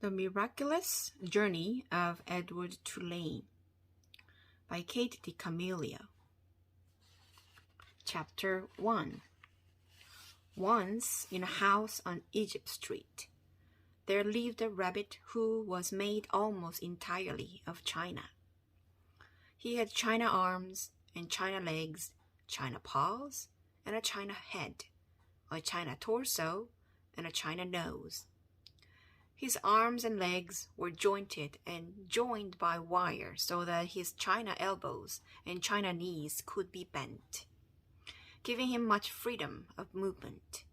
The Miraculous Journey of Edward Tulane by Kate DiCamillo. Chapter 1. Once, in a house on Egypt Street, there lived a rabbit who was made almost entirely of china. He had china arms and china legs, china paws, and a china head, a china torso, and a china nose. His arms and legs were jointed and joined by wire so that his china elbows and china knees could be bent, giving him much freedom of movement.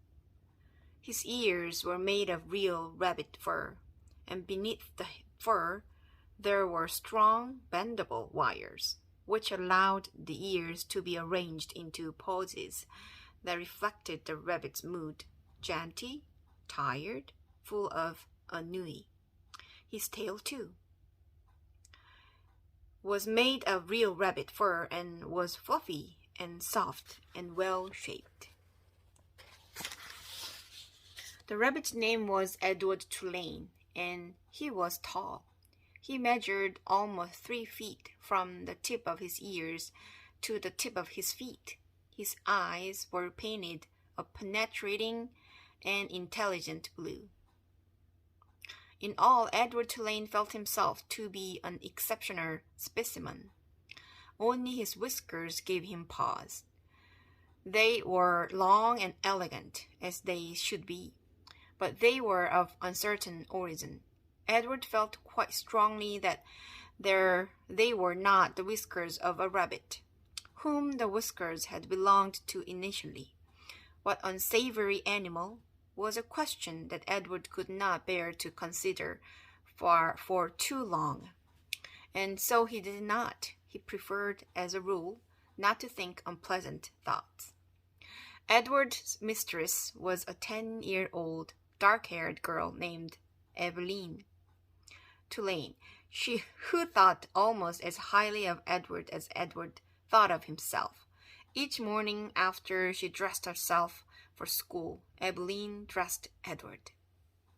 His ears were made of real rabbit fur, and beneath the fur there were strong, bendable wires, which allowed the ears to be arranged into poses that reflected the rabbit's mood, jaunty, tired, full of ennui. His tail, too, was made of real rabbit fur and was fluffy and soft and well-shaped. The rabbit's name was Edward Tulane, and he was tall. He measured almost 3 feet from the tip of his ears to the tip of his feet. His eyes were painted a penetrating and intelligent blue. In all, Edward Tulane felt himself to be an exceptional specimen. Only his whiskers gave him pause. They were long and elegant, as they should be, but they were of uncertain origin. Edward felt quite strongly that they were not the whiskers of a rabbit, whom the whiskers had belonged to initially. What unsavory animal was a question that Edward could not bear to consider for too long, and so he did not. He preferred, as a rule, not to think unpleasant thoughts. Edward's mistress was a 10-year-old, dark-haired girl named Evelyn Tulane, who thought almost as highly of Edward as Edward thought of himself. Each morning after she dressed herself for school, Evelyn dressed Edward.